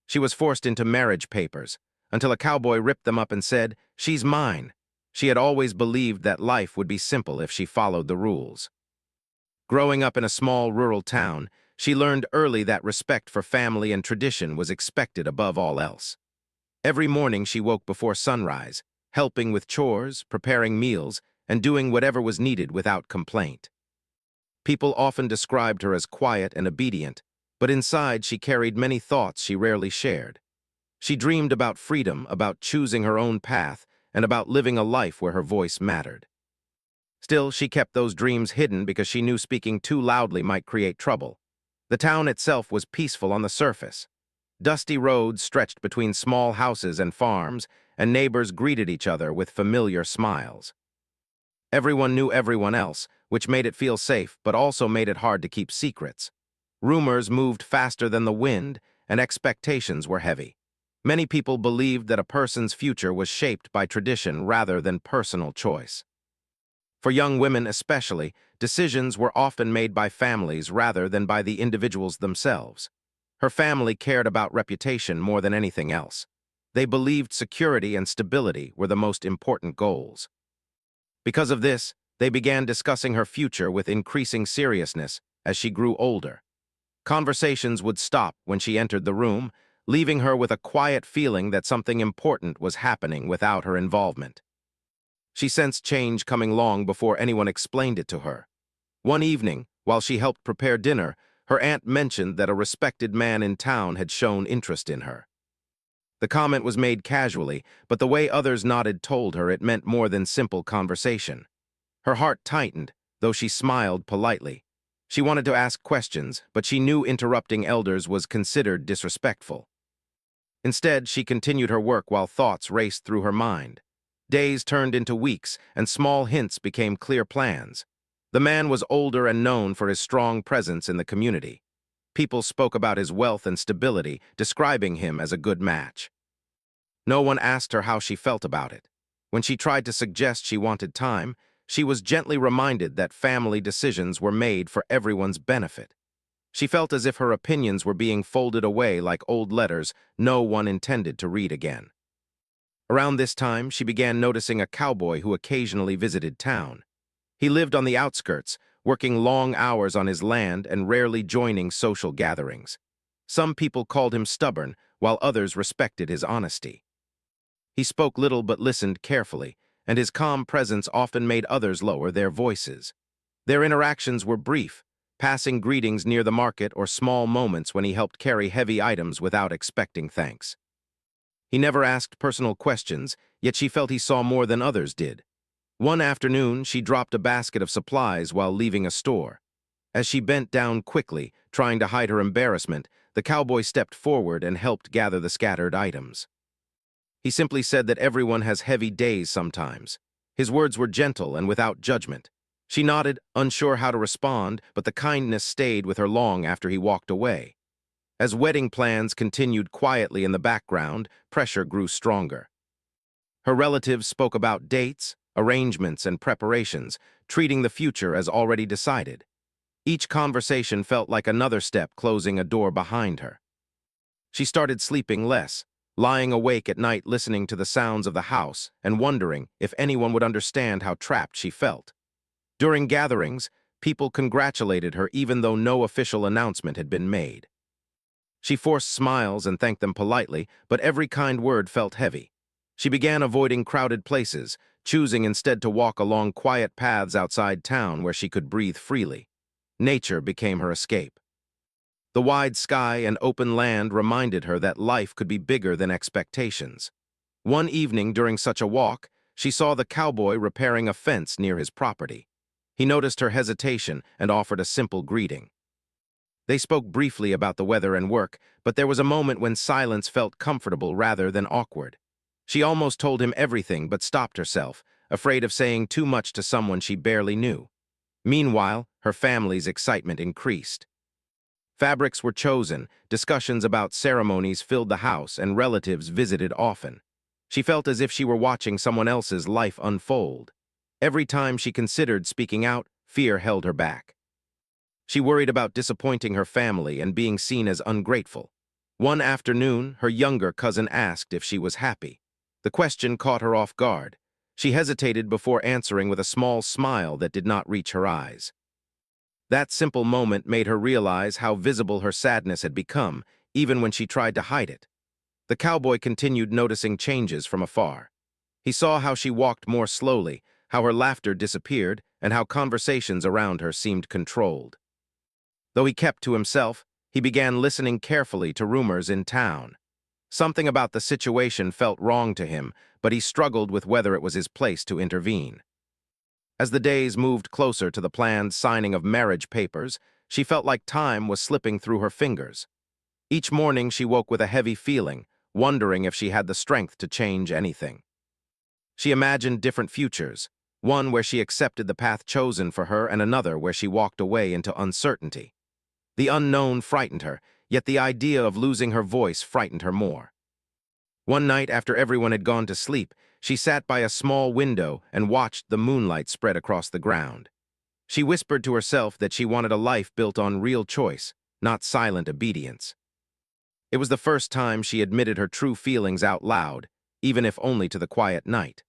She was forced into marriage papers, until a cowboy ripped them up and said, "She's mine." She had always believed that life would be simple if she followed the rules. Growing up in a small rural town, she learned early that respect for family and tradition was expected above all else. Every morning she woke before sunrise, helping with chores, preparing meals, and doing whatever was needed without complaint. People often described her as quiet and obedient, but inside she carried many thoughts she rarely shared. She dreamed about freedom, about choosing her own path, and about living a life where her voice mattered. Still, she kept those dreams hidden because she knew speaking too loudly might create trouble. The town itself was peaceful on the surface. Dusty roads stretched between small houses and farms, and neighbors greeted each other with familiar smiles. Everyone knew everyone else, which made it feel safe but also made it hard to keep secrets. Rumors moved faster than the wind, and expectations were heavy. Many people believed that a person's future was shaped by tradition rather than personal choice. For young women especially, decisions were often made by families rather than by the individuals themselves. Her family cared about reputation more than anything else. They believed security and stability were the most important goals. Because of this, they began discussing her future with increasing seriousness as she grew older. Conversations would stop when she entered the room, leaving her with a quiet feeling that something important was happening without her involvement. She sensed change coming long before anyone explained it to her. One evening, while she helped prepare dinner, her aunt mentioned that a respected man in town had shown interest in her. The comment was made casually, but the way others nodded told her it meant more than simple conversation. Her heart tightened, though she smiled politely. She wanted to ask questions, but she knew interrupting elders was considered disrespectful. Instead, she continued her work while thoughts raced through her mind. Days turned into weeks, and small hints became clear plans. The man was older and known for his strong presence in the community. People spoke about his wealth and stability, describing him as a good match. No one asked her how she felt about it. When she tried to suggest she wanted time, she was gently reminded that family decisions were made for everyone's benefit. She felt as if her opinions were being folded away like old letters no one intended to read again. Around this time, she began noticing a cowboy who occasionally visited town. He lived on the outskirts, working long hours on his land and rarely joining social gatherings. Some people called him stubborn, while others respected his honesty. He spoke little but listened carefully, and his calm presence often made others lower their voices. Their interactions were brief, passing greetings near the market or small moments when he helped carry heavy items without expecting thanks. He never asked personal questions, yet she felt he saw more than others did. One afternoon, she dropped a basket of supplies while leaving a store. As she bent down quickly, trying to hide her embarrassment, the cowboy stepped forward and helped gather the scattered items. He simply said that everyone has heavy days sometimes. His words were gentle and without judgment. She nodded, unsure how to respond, but the kindness stayed with her long after he walked away. As wedding plans continued quietly in the background, pressure grew stronger. Her relatives spoke about dates, arrangements, and preparations, treating the future as already decided. Each conversation felt like another step closing a door behind her. She started sleeping less, lying awake at night listening to the sounds of the house and wondering if anyone would understand how trapped she felt. During gatherings, people congratulated her even though no official announcement had been made. She forced smiles and thanked them politely, but every kind word felt heavy. She began avoiding crowded places, choosing instead to walk along quiet paths outside town where she could breathe freely. Nature became her escape. The wide sky and open land reminded her that life could be bigger than expectations. One evening during such a walk, she saw the cowboy repairing a fence near his property. He noticed her hesitation and offered a simple greeting. They spoke briefly about the weather and work, but there was a moment when silence felt comfortable rather than awkward. She almost told him everything but stopped herself, afraid of saying too much to someone she barely knew. Meanwhile, her family's excitement increased. Fabrics were chosen, discussions about ceremonies filled the house, and relatives visited often. She felt as if she were watching someone else's life unfold. Every time she considered speaking out, fear held her back. She worried about disappointing her family and being seen as ungrateful. One afternoon, her younger cousin asked if she was happy. The question caught her off guard. She hesitated before answering with a small smile that did not reach her eyes. That simple moment made her realize how visible her sadness had become, even when she tried to hide it. The cowboy continued noticing changes from afar. He saw how she walked more slowly, how her laughter disappeared, and how conversations around her seemed controlled. Though he kept to himself, he began listening carefully to rumors in town. Something about the situation felt wrong to him, but he struggled with whether it was his place to intervene. As the days moved closer to the planned signing of marriage papers, she felt like time was slipping through her fingers. Each morning she woke with a heavy feeling, wondering if she had the strength to change anything. She imagined different futures, one where she accepted the path chosen for her and another where she walked away into uncertainty. The unknown frightened her, yet the idea of losing her voice frightened her more. One night after everyone had gone to sleep, she sat by a small window and watched the moonlight spread across the ground. She whispered to herself that she wanted a life built on real choice, not silent obedience. It was the first time she admitted her true feelings out loud, even if only to the quiet night.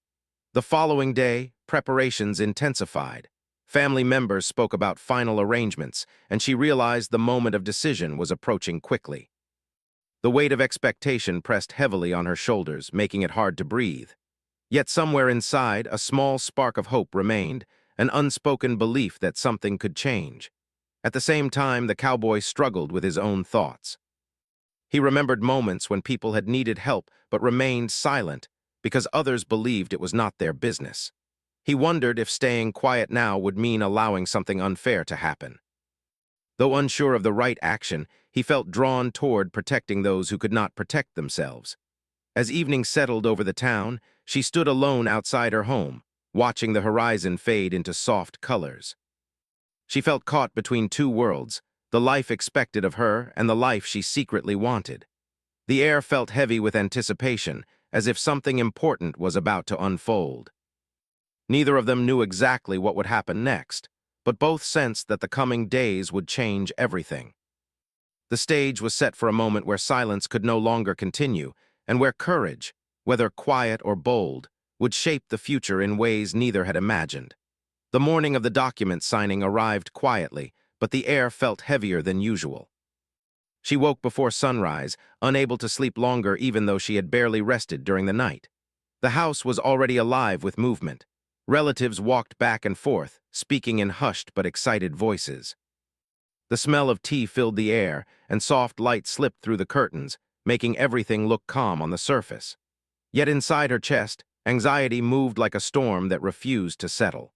The following day, preparations intensified. Family members spoke about final arrangements, and she realized the moment of decision was approaching quickly. The weight of expectation pressed heavily on her shoulders, making it hard to breathe. Yet somewhere inside, a small spark of hope remained, an unspoken belief that something could change. At the same time, the cowboy struggled with his own thoughts. He remembered moments when people had needed help but remained silent because others believed it was not their business. He wondered if staying quiet now would mean allowing something unfair to happen. Though unsure of the right action, he felt drawn toward protecting those who could not protect themselves. As evening settled over the town, she stood alone outside her home, watching the horizon fade into soft colors. She felt caught between two worlds, the life expected of her and the life she secretly wanted. The air felt heavy with anticipation, as if something important was about to unfold. Neither of them knew exactly what would happen next, but both sensed that the coming days would change everything. The stage was set for a moment where silence could no longer continue, and where courage, whether quiet or bold, would shape the future in ways neither had imagined. The morning of the document signing arrived quietly, but the air felt heavier than usual. She woke before sunrise, unable to sleep longer even though she had barely rested during the night. The house was already alive with movement. Relatives walked back and forth, speaking in hushed but excited voices. The smell of tea filled the air, and soft light slipped through the curtains, making everything look calm on the surface. Yet inside her chest, anxiety moved like a storm that refused to settle.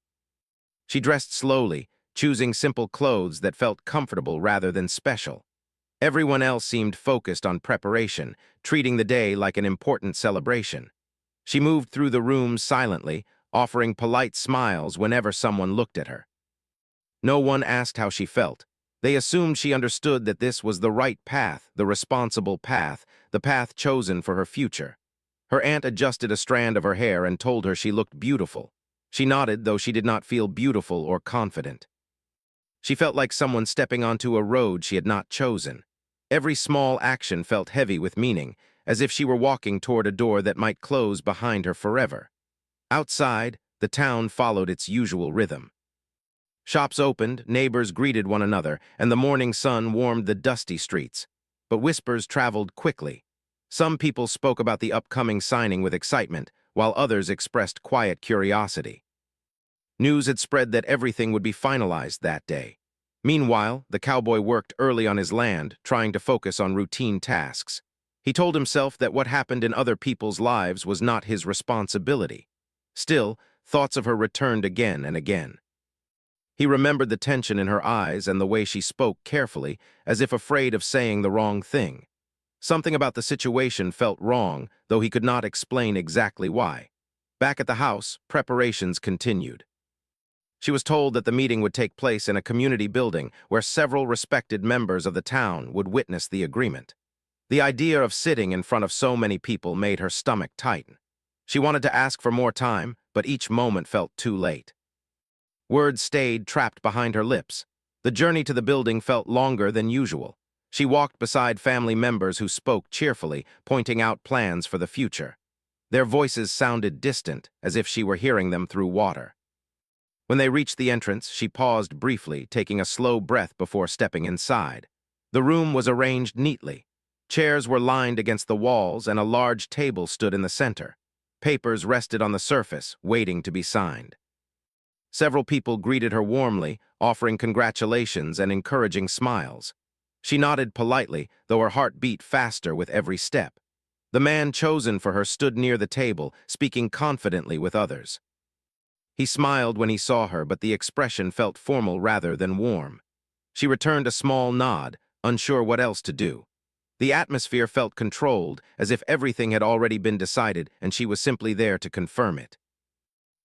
She dressed slowly, choosing simple clothes that felt comfortable rather than special. Everyone else seemed focused on preparation, treating the day like an important celebration. She moved through the room silently, offering polite smiles whenever someone looked at her. No one asked how she felt. They assumed she understood that this was the right path, the responsible path, the path chosen for her future. Her aunt adjusted a strand of her hair and told her she looked beautiful. She nodded, though she did not feel beautiful or confident. She felt like someone stepping onto a road she had not chosen. Every small action felt heavy with meaning, as if she were walking toward a door that might close behind her forever. Outside, the town followed its usual rhythm. Shops opened, neighbors greeted one another, and the morning sun warmed the dusty streets. But whispers traveled quickly. Some people spoke about the upcoming signing with excitement, while others expressed quiet curiosity. News had spread that everything would be finalized that day. Meanwhile, the cowboy worked early on his land, trying to focus on routine tasks. He told himself that what happened in other people's lives was not his responsibility. Still, thoughts of her returned again and again. He remembered the tension in her eyes and the way she spoke carefully, as if afraid of saying the wrong thing. Something about the situation felt wrong, though he could not explain exactly why. Back at the house, preparations continued. She was told that the meeting would take place in a community building where several respected members of the town would witness the agreement. The idea of sitting in front of so many people made her stomach tighten. She wanted to ask for more time, but each moment felt too late. Words stayed trapped behind her lips. The journey to the building felt longer than usual. She walked beside family members who spoke cheerfully, pointing out plans for the future. Their voices sounded distant, as if she were hearing them through water. When they reached the entrance, she paused briefly, taking a slow breath before stepping inside. The room was arranged neatly. Chairs were lined against the walls, and a large table stood in the center. Papers rested on the surface, waiting to be signed. Several people greeted her warmly, offering congratulations and encouraging smiles. She nodded politely, though her heart beat faster with every step. The man chosen for her stood near the table, speaking confidently with others. He smiled when he saw her, but the expression felt formal rather than warm. She returned a small nod, unsure what else to do. The atmosphere felt controlled, as if everything had already been decided and she was simply there to confirm it.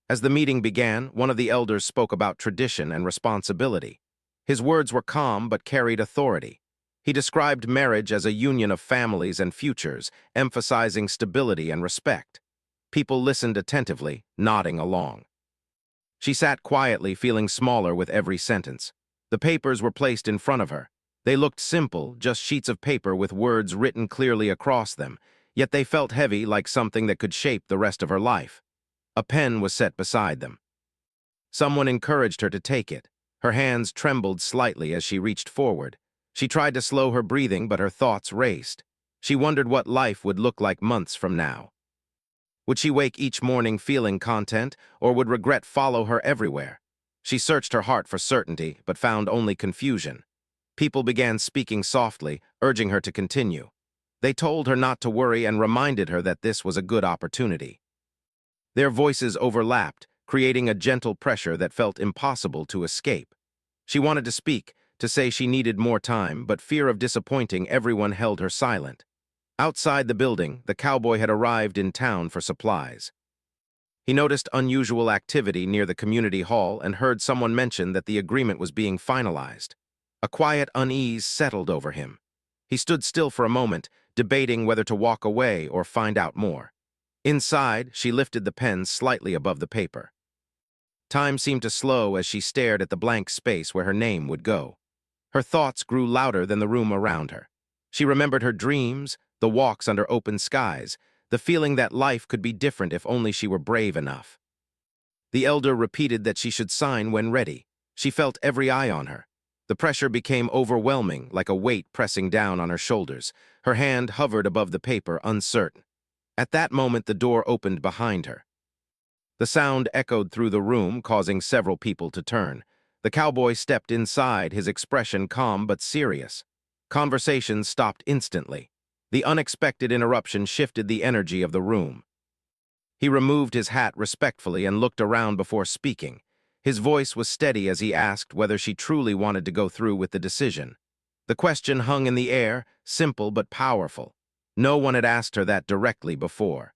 As the meeting began, one of the elders spoke about tradition and responsibility. His words were calm but carried authority. He described marriage as a union of families and futures, emphasizing stability and respect. People listened attentively, nodding along. She sat quietly, feeling smaller with every sentence. The papers were placed in front of her. They looked simple, just sheets of paper with words written clearly across them, yet they felt heavy, like something that could shape the rest of her life. A pen was set beside them. Someone encouraged her to take it. Her hands trembled slightly as she reached forward. She tried to slow her breathing, but her thoughts raced. She wondered what life would look like months from now. Would she wake each morning feeling content, or would regret follow her everywhere? She searched her heart for certainty, but found only confusion. People began speaking softly, urging her to continue. They told her not to worry and reminded her that this was a good opportunity. Their voices overlapped, creating a gentle pressure that felt impossible to escape. She wanted to speak, to say she needed more time, but fear of disappointing everyone held her silent. Outside the building, the cowboy had arrived in town for supplies. He noticed unusual activity near the community hall and heard someone mention that the agreement was being finalized. A quiet unease settled over him. He stood still for a moment, debating whether to walk away or find out more. Inside, she lifted the pen slightly above the paper. Time seemed to slow as she stared at the blank space where her name would go. Her thoughts grew louder than the room around her. She remembered her dreams, the walks under open skies, the feeling that life could be different if only she were brave enough. The elder repeated that she should sign when ready. She felt every eye on her. The pressure became overwhelming, like a weight pressing down on her shoulders. Her hand hovered above the paper, uncertain. At that moment, the door opened behind her. The sound echoed through the room, causing several people to turn. The cowboy stepped inside, his expression calm but serious. Conversation stopped instantly. The unexpected interruption shifted the energy of the room. He removed his hat respectfully and looked around before speaking. His voice was steady as he asked whether she truly wanted to go through with the decision. The question hung in the air, simple but powerful. No one had asked her that directly before.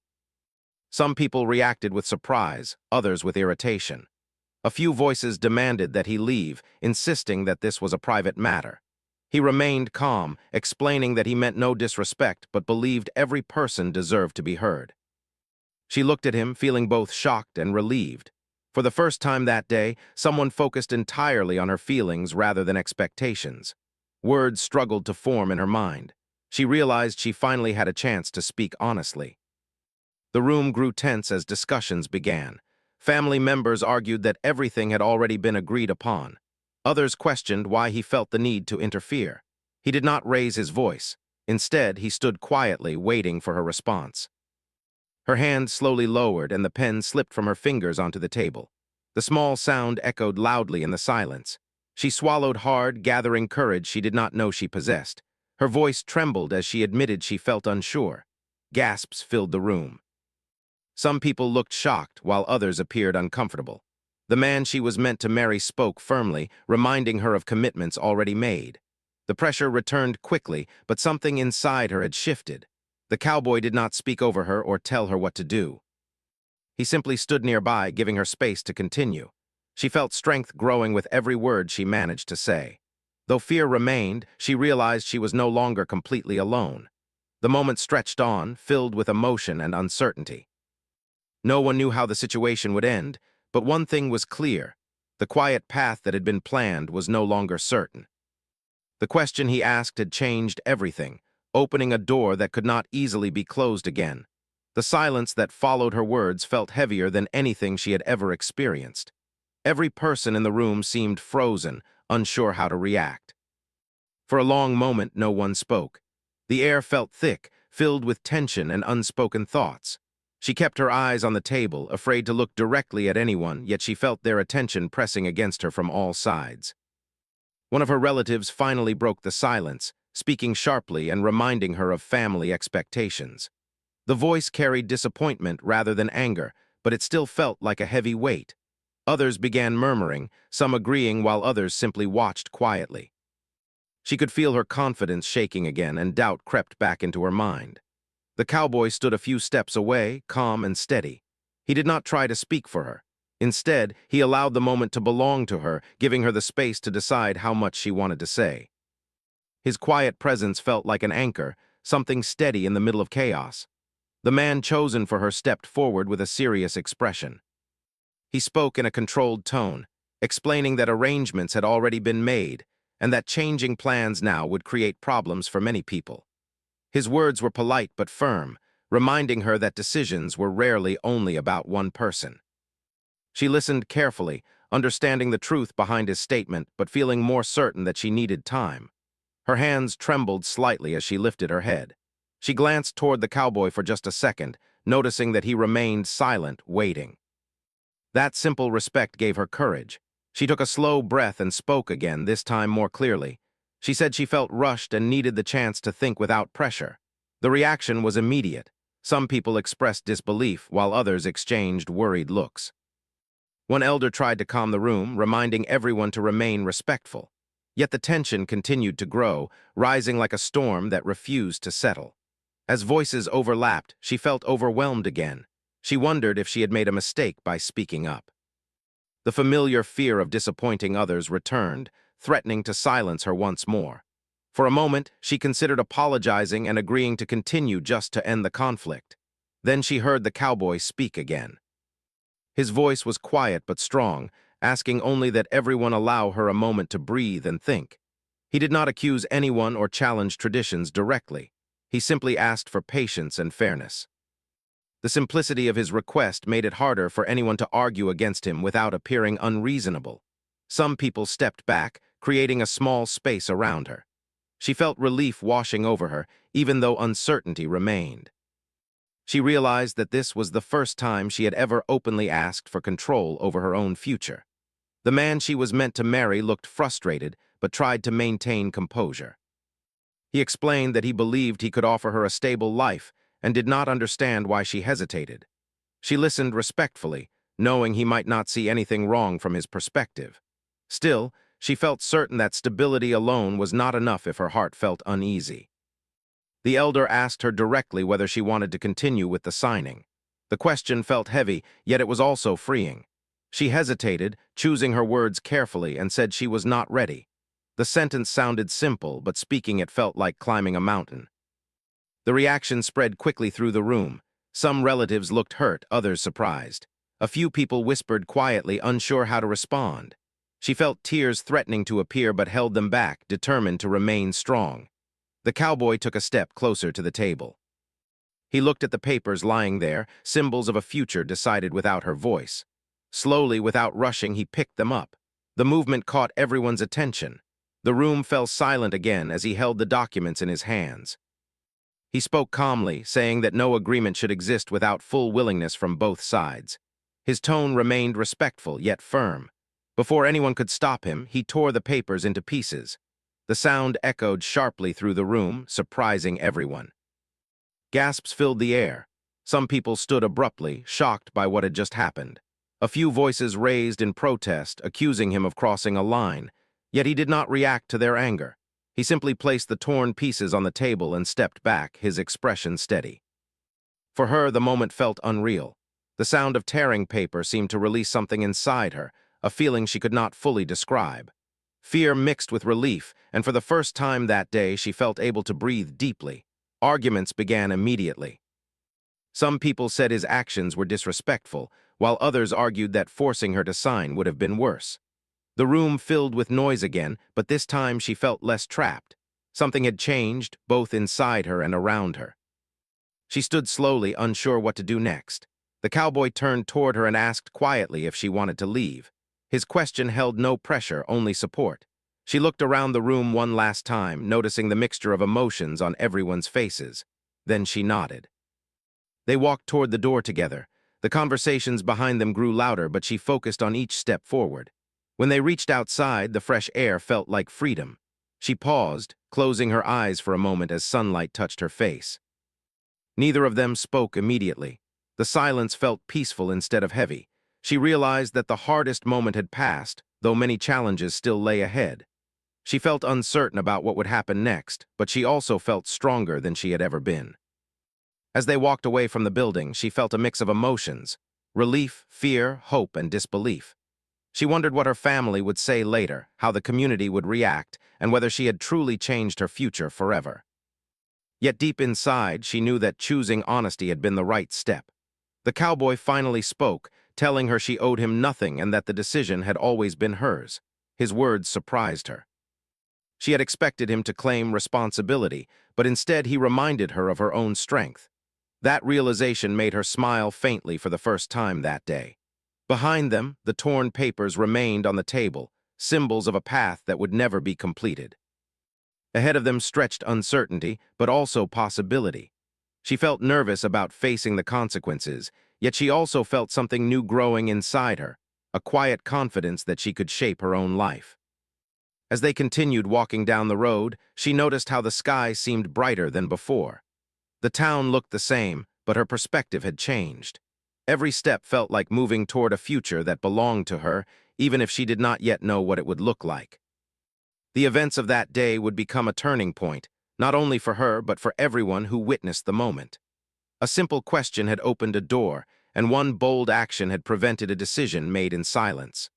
Some people reacted with surprise, others with irritation. A few voices demanded that he leave, insisting that this was a private matter. He remained calm, explaining that he meant no disrespect but believed every person deserved to be heard. She looked at him, feeling both shocked and relieved. For the first time that day, someone focused entirely on her feelings rather than expectations. Words struggled to form in her mind. She realized she finally had a chance to speak honestly. The room grew tense as discussions began. Family members argued that everything had already been agreed upon. Others questioned why he felt the need to interfere. He did not raise his voice. Instead, he stood quietly, waiting for her response. Her hand slowly lowered and the pen slipped from her fingers onto the table. The small sound echoed loudly in the silence. She swallowed hard, gathering courage she did not know she possessed. Her voice trembled as she admitted she felt unsure. Gasps filled the room. Some people looked shocked, while others appeared uncomfortable. The man she was meant to marry spoke firmly, reminding her of commitments already made. The pressure returned quickly, but something inside her had shifted. The cowboy did not speak over her or tell her what to do. He simply stood nearby, giving her space to continue. She felt strength growing with every word she managed to say. Though fear remained, she realized she was no longer completely alone. The moment stretched on, filled with emotion and uncertainty. No one knew how the situation would end, but one thing was clear. The quiet path that had been planned was no longer certain. The question he asked had changed everything, opening a door that could not easily be closed again. The silence that followed her words felt heavier than anything she had ever experienced. Every person in the room seemed frozen, unsure how to react. For a long moment, no one spoke. The air felt thick, filled with tension and unspoken thoughts. She kept her eyes on the table, afraid to look directly at anyone, yet she felt their attention pressing against her from all sides. One of her relatives finally broke the silence, speaking sharply and reminding her of family expectations. The voice carried disappointment rather than anger, but it still felt like a heavy weight. Others began murmuring, some agreeing while others simply watched quietly. She could feel her confidence shaking again, and doubt crept back into her mind. The cowboy stood a few steps away, calm and steady. He did not try to speak for her. Instead, he allowed the moment to belong to her, giving her the space to decide how much she wanted to say. His quiet presence felt like an anchor, something steady in the middle of chaos. The man chosen for her stepped forward with a serious expression. He spoke in a controlled tone, explaining that arrangements had already been made, and that changing plans now would create problems for many people. His words were polite but firm, reminding her that decisions were rarely only about one person. She listened carefully, understanding the truth behind his statement, but feeling more certain that she needed time. Her hands trembled slightly as she lifted her head. She glanced toward the cowboy for just a second, noticing that he remained silent, waiting. That simple respect gave her courage. She took a slow breath and spoke again, this time more clearly. She said she felt rushed and needed the chance to think without pressure. The reaction was immediate. Some people expressed disbelief, while others exchanged worried looks. One elder tried to calm the room, reminding everyone to remain respectful. Yet the tension continued to grow, rising like a storm that refused to settle. As voices overlapped, she felt overwhelmed again. She wondered if she had made a mistake by speaking up. The familiar fear of disappointing others returned, threatening to silence her once more. For a moment, she considered apologizing and agreeing to continue just to end the conflict. Then she heard the cowboy speak again. His voice was quiet but strong, asking only that everyone allow her a moment to breathe and think. He did not accuse anyone or challenge traditions directly. He simply asked for patience and fairness. The simplicity of his request made it harder for anyone to argue against him without appearing unreasonable. Some people stepped back, creating a small space around her. She felt relief washing over her, even though uncertainty remained. She realized that this was the first time she had ever openly asked for control over her own future. The man she was meant to marry looked frustrated, but tried to maintain composure. He explained that he believed he could offer her a stable life and did not understand why she hesitated. She listened respectfully, knowing he might not see anything wrong from his perspective. Still, she felt certain that stability alone was not enough if her heart felt uneasy. The elder asked her directly whether she wanted to continue with the signing. The question felt heavy, yet it was also freeing. She hesitated, choosing her words carefully, and said she was not ready. The sentence sounded simple, but speaking it felt like climbing a mountain. The reaction spread quickly through the room. Some relatives looked hurt, others surprised. A few people whispered quietly, unsure how to respond. She felt tears threatening to appear but held them back, determined to remain strong. The cowboy took a step closer to the table. He looked at the papers lying there, symbols of a future decided without her voice. Slowly, without rushing, he picked them up. The movement caught everyone's attention. The room fell silent again as he held the documents in his hands. He spoke calmly, saying that no agreement should exist without full willingness from both sides. His tone remained respectful, yet firm. Before anyone could stop him, he tore the papers into pieces. The sound echoed sharply through the room, surprising everyone. Gasps filled the air. Some people stood abruptly, shocked by what had just happened. A few voices raised in protest, accusing him of crossing a line, yet he did not react to their anger. He simply placed the torn pieces on the table and stepped back, his expression steady. For her, the moment felt unreal. The sound of tearing paper seemed to release something inside her, a feeling she could not fully describe. Fear mixed with relief, and for the first time that day she felt able to breathe deeply. Arguments began immediately. Some people said his actions were disrespectful, while others argued that forcing her to sign would have been worse. The room filled with noise again, but this time she felt less trapped. Something had changed, both inside her and around her. She stood slowly, unsure what to do next. The cowboy turned toward her and asked quietly if she wanted to leave. His question held no pressure, only support. She looked around the room one last time, noticing the mixture of emotions on everyone's faces. Then she nodded. They walked toward the door together. The conversations behind them grew louder, but she focused on each step forward. When they reached outside, the fresh air felt like freedom. She paused, closing her eyes for a moment as sunlight touched her face. Neither of them spoke immediately. The silence felt peaceful instead of heavy. She realized that the hardest moment had passed, though many challenges still lay ahead. She felt uncertain about what would happen next, but she also felt stronger than she had ever been. As they walked away from the building, she felt a mix of emotions: relief, fear, hope, and disbelief. She wondered what her family would say later, how the community would react, and whether she had truly changed her future forever. Yet deep inside, she knew that choosing honesty had been the right step. The cowboy finally spoke, telling her she owed him nothing and that the decision had always been hers. His words surprised her. She had expected him to claim responsibility, but instead he reminded her of her own strength. That realization made her smile faintly for the first time that day. Behind them, the torn papers remained on the table, symbols of a path that would never be completed. Ahead of them stretched uncertainty, but also possibility. She felt nervous about facing the consequences, yet she also felt something new growing inside her, a quiet confidence that she could shape her own life. As they continued walking down the road, she noticed how the sky seemed brighter than before. The town looked the same, but her perspective had changed. Every step felt like moving toward a future that belonged to her, even if she did not yet know what it would look like. The events of that day would become a turning point, not only for her but for everyone who witnessed the moment. A simple question had opened a door, and one bold action had prevented a decision made in silence.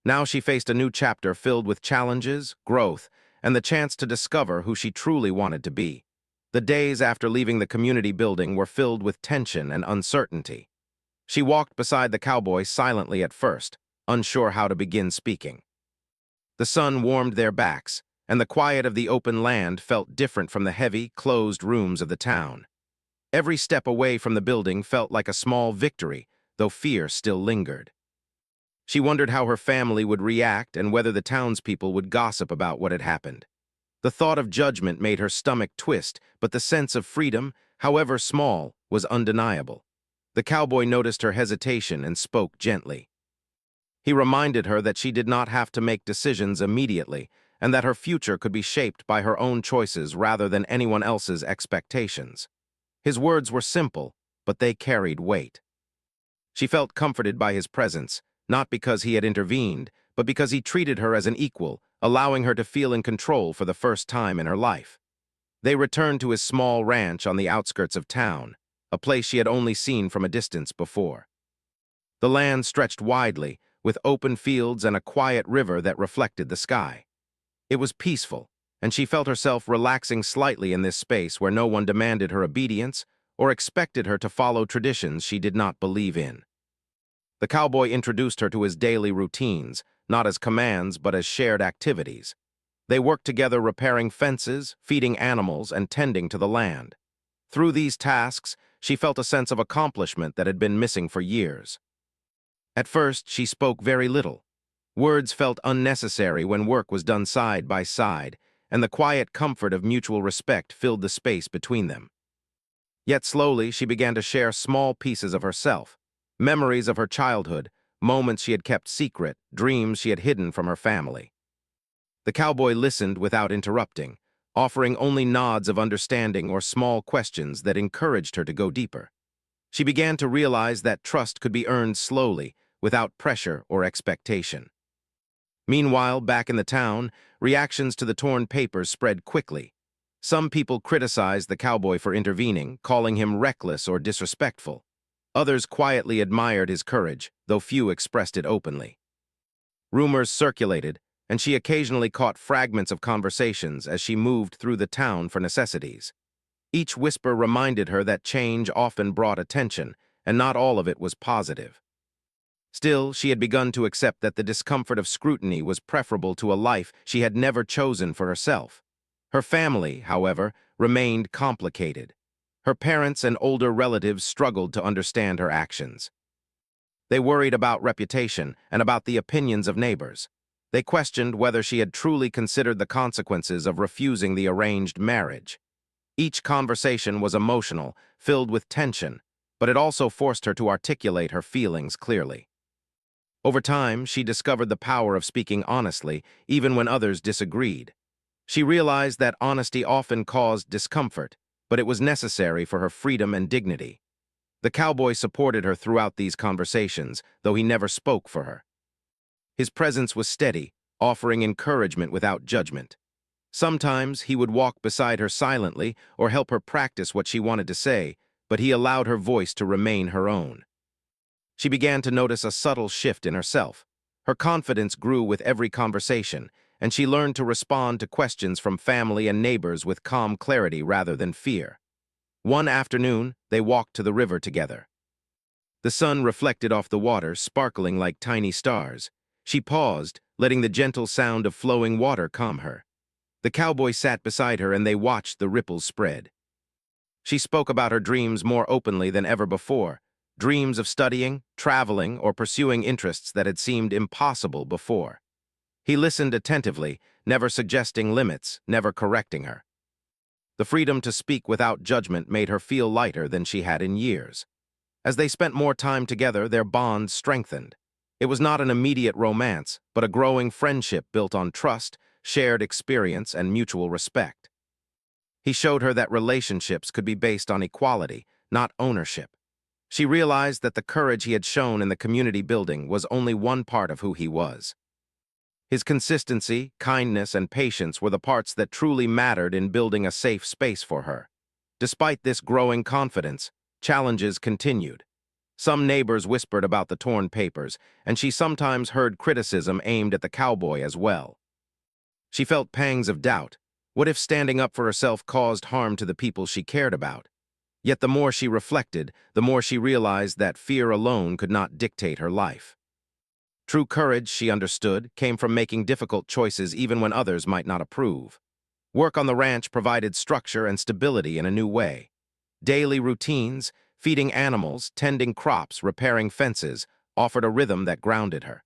Now she faced a new chapter filled with challenges, growth, and the chance to discover who she truly wanted to be. The days after leaving the community building were filled with tension and uncertainty. She walked beside the cowboy silently at first, unsure how to begin speaking. The sun warmed their backs, and the quiet of the open land felt different from the heavy, closed rooms of the town. Every step away from the building felt like a small victory, though fear still lingered. She wondered how her family would react and whether the townspeople would gossip about what had happened. The thought of judgment made her stomach twist, but the sense of freedom, however small, was undeniable. The cowboy noticed her hesitation and spoke gently. He reminded her that she did not have to make decisions immediately, and that her future could be shaped by her own choices rather than anyone else's expectations. His words were simple, but they carried weight. She felt comforted by his presence, not because he had intervened, but because he treated her as an equal, allowing her to feel in control for the first time in her life. They returned to his small ranch on the outskirts of town, a place she had only seen from a distance before. The land stretched widely, with open fields and a quiet river that reflected the sky. It was peaceful, and she felt herself relaxing slightly in this space where no one demanded her obedience or expected her to follow traditions she did not believe in. The cowboy introduced her to his daily routines, not as commands but as shared activities. They worked together repairing fences, feeding animals, and tending to the land. Through these tasks, she felt a sense of accomplishment that had been missing for years. At first, she spoke very little. Words felt unnecessary when work was done side by side, and the quiet comfort of mutual respect filled the space between them. Yet slowly, she began to share small pieces of herself, memories of her childhood, moments she had kept secret, dreams she had hidden from her family. The cowboy listened without interrupting, offering only nods of understanding or small questions that encouraged her to go deeper. She began to realize that trust could be earned slowly, without pressure or expectation. Meanwhile, back in the town, reactions to the torn papers spread quickly. Some people criticized the cowboy for intervening, calling him reckless or disrespectful. Others quietly admired his courage, though few expressed it openly. Rumors circulated, and she occasionally caught fragments of conversations as she moved through the town for necessities. Each whisper reminded her that change often brought attention, and not all of it was positive. Still, she had begun to accept that the discomfort of scrutiny was preferable to a life she had never chosen for herself. Her family, however, remained complicated. Her parents and older relatives struggled to understand her actions. They worried about reputation and about the opinions of neighbors. They questioned whether she had truly considered the consequences of refusing the arranged marriage. Each conversation was emotional, filled with tension, but it also forced her to articulate her feelings clearly. Over time, she discovered the power of speaking honestly, even when others disagreed. She realized that honesty often caused discomfort, but it was necessary for her freedom and dignity. The cowboy supported her throughout these conversations, though he never spoke for her. His presence was steady, offering encouragement without judgment. Sometimes he would walk beside her silently or help her practice what she wanted to say, but he allowed her voice to remain her own. She began to notice a subtle shift in herself. Her confidence grew with every conversation, and she learned to respond to questions from family and neighbors with calm clarity rather than fear. One afternoon, they walked to the river together. The sun reflected off the water, sparkling like tiny stars. She paused, letting the gentle sound of flowing water calm her. The cowboy sat beside her and they watched the ripples spread. She spoke about her dreams more openly than ever before, dreams of studying, traveling, or pursuing interests that had seemed impossible before. He listened attentively, never suggesting limits, never correcting her. The freedom to speak without judgment made her feel lighter than she had in years. As they spent more time together, their bond strengthened. It was not an immediate romance, but a growing friendship built on trust, shared experience, and mutual respect. He showed her that relationships could be based on equality, not ownership. She realized that the courage he had shown in the community building was only one part of who he was. His consistency, kindness, and patience were the parts that truly mattered in building a safe space for her. Despite this growing confidence, challenges continued. Some neighbors whispered about the torn papers, and she sometimes heard criticism aimed at the cowboy as well. She felt pangs of doubt. What if standing up for herself caused harm to the people she cared about? Yet the more she reflected, the more she realized that fear alone could not dictate her life. True courage, she understood, came from making difficult choices even when others might not approve. Work on the ranch provided structure and stability in a new way. Daily routines, feeding animals, tending crops, repairing fences, offered a rhythm that grounded her.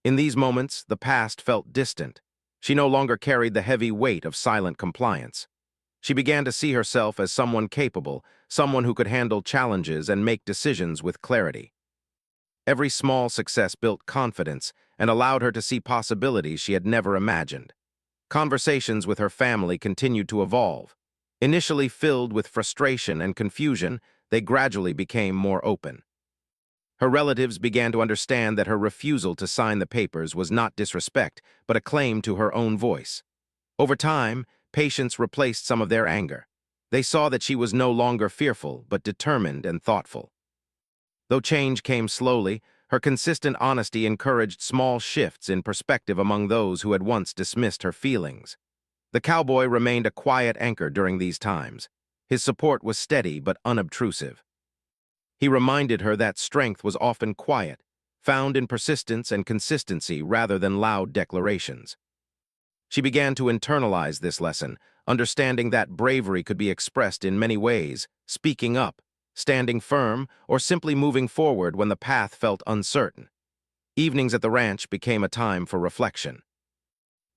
In these moments, the past felt distant. She no longer carried the heavy weight of silent compliance. She began to see herself as someone capable, someone who could handle challenges and make decisions with clarity. Every small success built confidence and allowed her to see possibilities she had never imagined. Conversations with her family continued to evolve. Initially filled with frustration and confusion, they gradually became more open. Her relatives began to understand that her refusal to sign the papers was not disrespect, but a claim to her own voice. Over time, patience replaced some of their anger. They saw that she was no longer fearful, but determined and thoughtful. Though change came slowly, her consistent honesty encouraged small shifts in perspective among those who had once dismissed her feelings. The cowboy remained a quiet anchor during these times. His support was steady but unobtrusive. He reminded her that strength was often quiet, found in persistence and consistency rather than loud declarations. She began to internalize this lesson, understanding that bravery could be expressed in many ways: speaking up, standing firm, or simply moving forward when the path felt uncertain. Evenings at the ranch became a time for reflection.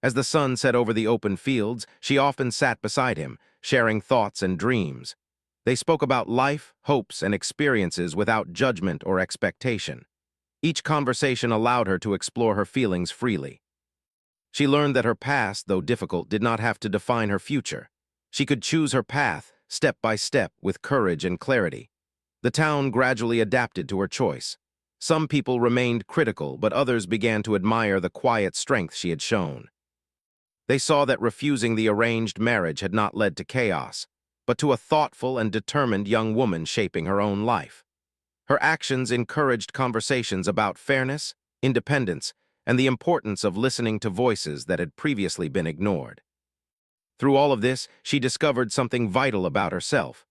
As the sun set over the open fields, she often sat beside him, sharing thoughts and dreams. They spoke about life, hopes, and experiences without judgment or expectation. Each conversation allowed her to explore her feelings freely. She learned that her past, though difficult, did not have to define her future. She could choose her path, step by step, with courage and clarity. The town gradually adapted to her choice. Some people remained critical, but others began to admire the quiet strength she had shown. They saw that refusing the arranged marriage had not led to chaos, but to a thoughtful and determined young woman shaping her own life. Her actions encouraged conversations about fairness, independence, and the importance of listening to voices that had previously been ignored. Through all of this, she discovered something vital about herself.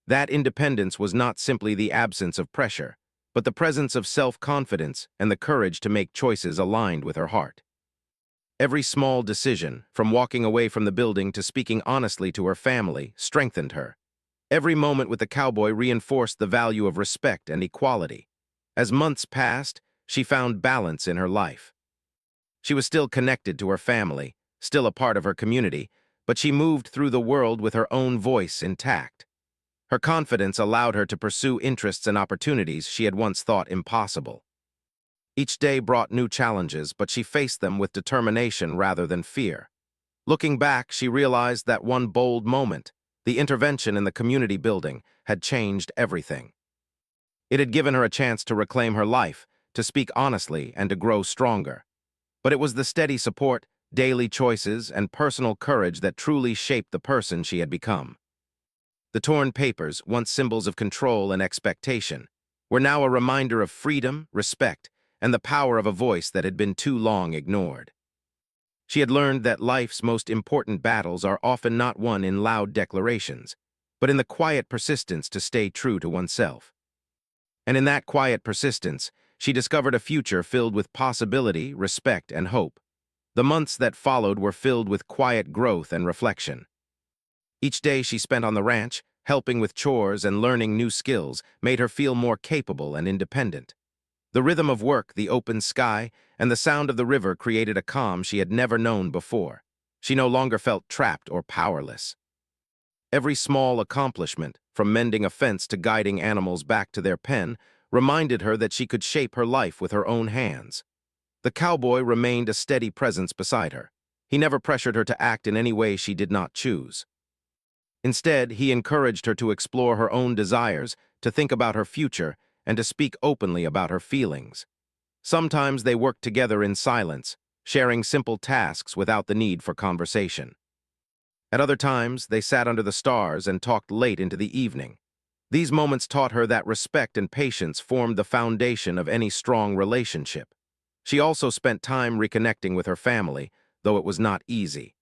That independence was not simply the absence of pressure, but the presence of self-confidence and the courage to make choices aligned with her heart. Every small decision, from walking away from the building to speaking honestly to her family, strengthened her. Every moment with the cowboy reinforced the value of respect and equality. As months passed, she found balance in her life. She was still connected to her family, still a part of her community, but she moved through the world with her own voice intact. Her confidence allowed her to pursue interests and opportunities she had once thought impossible. Each day brought new challenges, but she faced them with determination rather than fear. Looking back, she realized that one bold moment, the intervention in the community building, had changed everything. It had given her a chance to reclaim her life, to speak honestly, and to grow stronger. But it was the steady support, daily choices, and personal courage that truly shaped the person she had become. The torn papers, once symbols of control and expectation, were now a reminder of freedom, respect, and the power of a voice that had been too long ignored. She had learned that life's most important battles are often not won in loud declarations, but in the quiet persistence to stay true to oneself. And in that quiet persistence, she discovered a future filled with possibility, respect, and hope. The months that followed were filled with quiet growth and reflection. Each day she spent on the ranch, helping with chores and learning new skills, made her feel more capable and independent. The rhythm of work, the open sky, and the sound of the river created a calm she had never known before. She no longer felt trapped or powerless. Every small accomplishment, from mending a fence to guiding animals back to their pen, reminded her that she could shape her life with her own hands. The cowboy remained a steady presence beside her. He never pressured her to act in any way she did not choose. Instead, he encouraged her to explore her own desires, to think about her future, and to speak openly about her feelings. Sometimes they worked together in silence, sharing simple tasks without the need for conversation. At other times, they sat under the stars and talked late into the evening. These moments taught her that respect and patience formed the foundation of any strong relationship. She also spent time reconnecting with her family, though it was not easy.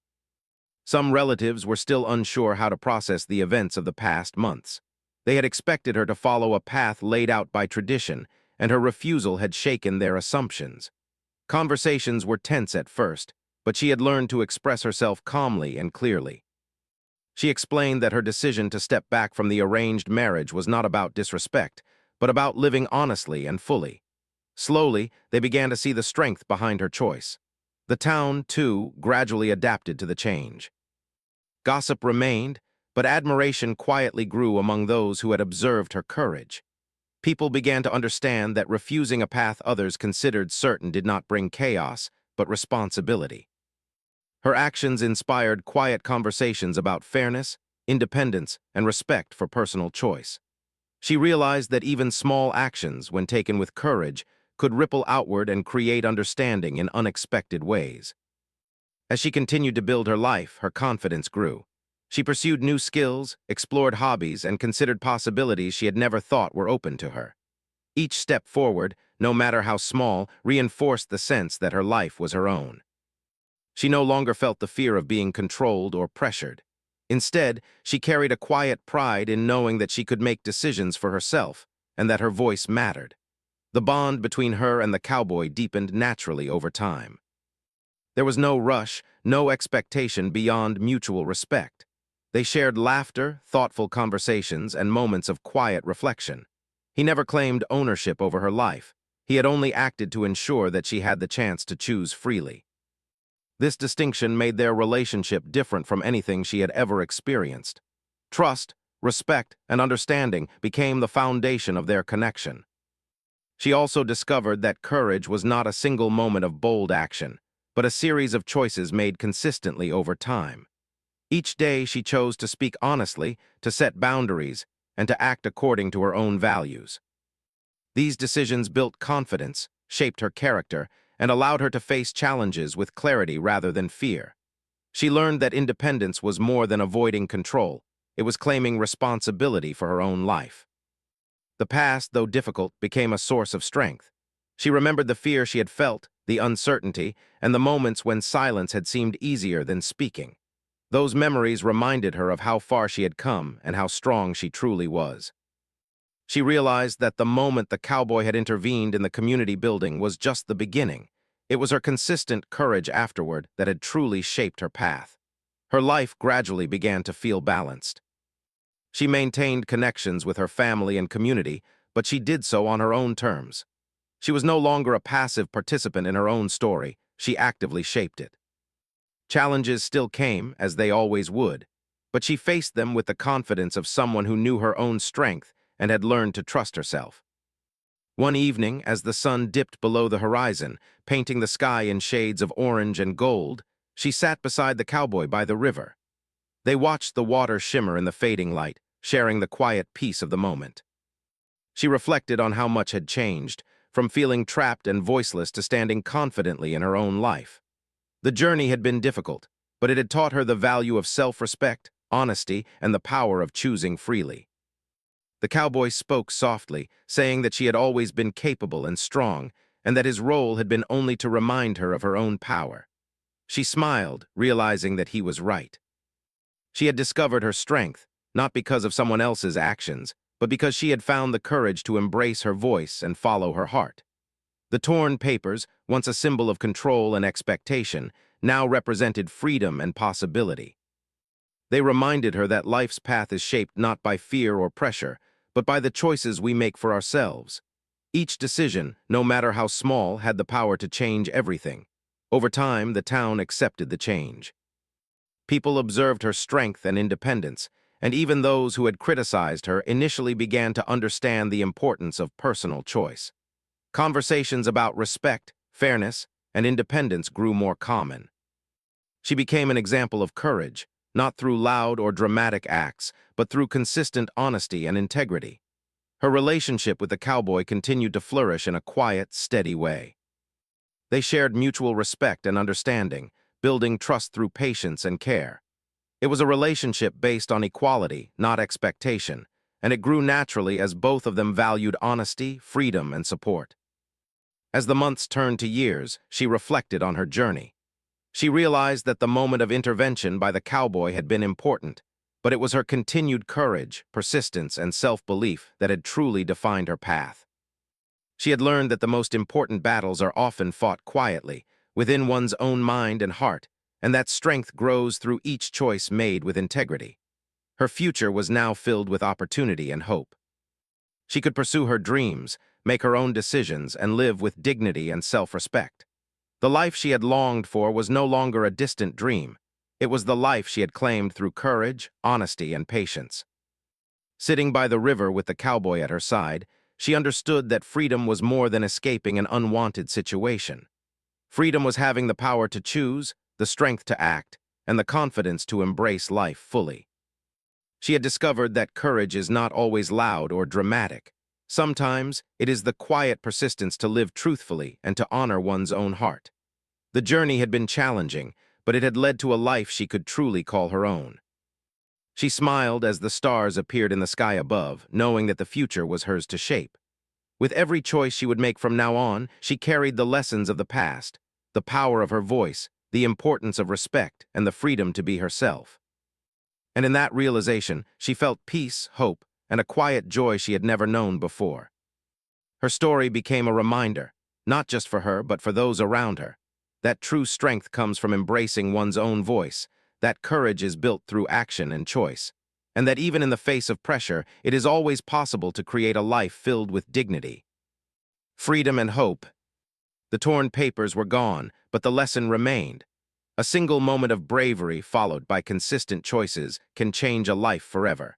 Some relatives were still unsure how to process the events of the past months. They had expected her to follow a path laid out by tradition, and her refusal had shaken their assumptions. Conversations were tense at first, but she had learned to express herself calmly and clearly. She explained that her decision to step back from the arranged marriage was not about disrespect, but about living honestly and fully. Slowly, they began to see the strength behind her choice. The town, too, gradually adapted to the change. Gossip remained, but admiration quietly grew among those who had observed her courage. People began to understand that refusing a path others considered certain did not bring chaos, but responsibility. Her actions inspired quiet conversations about fairness, independence, and respect for personal choice. She realized that even small actions, when taken with courage, could ripple outward and create understanding in unexpected ways. As she continued to build her life, her confidence grew. She pursued new skills, explored hobbies, and considered possibilities she had never thought were open to her. Each step forward, no matter how small, reinforced the sense that her life was her own. She no longer felt the fear of being controlled or pressured. Instead, she carried a quiet pride in knowing that she could make decisions for herself and that her voice mattered. The bond between her and the cowboy deepened naturally over time. There was no rush, no expectation beyond mutual respect. They shared laughter, thoughtful conversations, and moments of quiet reflection. He never claimed ownership over her life. He had only acted to ensure that she had the chance to choose freely. This distinction made their relationship different from anything she had ever experienced. Trust, respect, and understanding became the foundation of their connection. She also discovered that courage was not a single moment of bold action, but a series of choices made consistently over time. Each day she chose to speak honestly, to set boundaries, and to act according to her own values. These decisions built confidence, shaped her character, and allowed her to face challenges with clarity rather than fear. She learned that independence was more than avoiding control. It was claiming responsibility for her own life. The past, though difficult, became a source of strength. She remembered the fear she had felt, the uncertainty, and the moments when silence had seemed easier than speaking. Those memories reminded her of how far she had come and how strong she truly was. She realized that the moment the cowboy had intervened in the community building was just the beginning. It was her consistent courage afterward that had truly shaped her path. Her life gradually began to feel balanced. She maintained connections with her family and community, but she did so on her own terms. She was no longer a passive participant in her own story, she actively shaped it. Challenges still came, as they always would, but she faced them with the confidence of someone who knew her own strength and had learned to trust herself. One evening, as the sun dipped below the horizon, painting the sky in shades of orange and gold, she sat beside the cowboy by the river. They watched the water shimmer in the fading light, sharing the quiet peace of the moment. She reflected on how much had changed, from feeling trapped and voiceless to standing confidently in her own life. The journey had been difficult, but it had taught her the value of self-respect, honesty, and the power of choosing freely. The cowboy spoke softly, saying that she had always been capable and strong, and that his role had been only to remind her of her own power. She smiled, realizing that he was right. She had discovered her strength, not because of someone else's actions, but because she had found the courage to embrace her voice and follow her heart. The torn papers, once a symbol of control and expectation, now represented freedom and possibility. They reminded her that life's path is shaped not by fear or pressure, but by the choices we make for ourselves. Each decision, no matter how small, had the power to change everything. Over time, the town accepted the change. People observed her strength and independence, and even those who had criticized her initially began to understand the importance of personal choice. Conversations about respect, fairness, and independence grew more common. She became an example of courage, not through loud or dramatic acts, but through consistent honesty and integrity. Her relationship with the cowboy continued to flourish in a quiet, steady way. They shared mutual respect and understanding, building trust through patience and care. It was a relationship based on equality, not expectation, and it grew naturally as both of them valued honesty, freedom, and support. As the months turned to years, she reflected on her journey. She realized that the moment of intervention by the cowboy had been important, but it was her continued courage, persistence, and self-belief that had truly defined her path. She had learned that the most important battles are often fought quietly, within one's own mind and heart, and that strength grows through each choice made with integrity. Her future was now filled with opportunity and hope. She could pursue her dreams, make her own decisions, and live with dignity and self-respect. The life she had longed for was no longer a distant dream. It was the life she had claimed through courage, honesty, and patience. Sitting by the river with the cowboy at her side, she understood that freedom was more than escaping an unwanted situation. Freedom was having the power to choose, the strength to act, and the confidence to embrace life fully. She had discovered that courage is not always loud or dramatic. Sometimes, it is the quiet persistence to live truthfully and to honor one's own heart. The journey had been challenging, but it had led to a life she could truly call her own. She smiled as the stars appeared in the sky above, knowing that the future was hers to shape. With every choice she would make from now on, she carried the lessons of the past, the power of her voice, the importance of respect, and the freedom to be herself. And in that realization, she felt peace, hope, and a quiet joy she had never known before. Her story became a reminder, not just for her, but for those around her, that true strength comes from embracing one's own voice, that courage is built through action and choice, and that even in the face of pressure, it is always possible to create a life filled with dignity. Freedom and hope. The torn papers were gone, but the lesson remained. A single moment of bravery followed by consistent choices can change a life forever.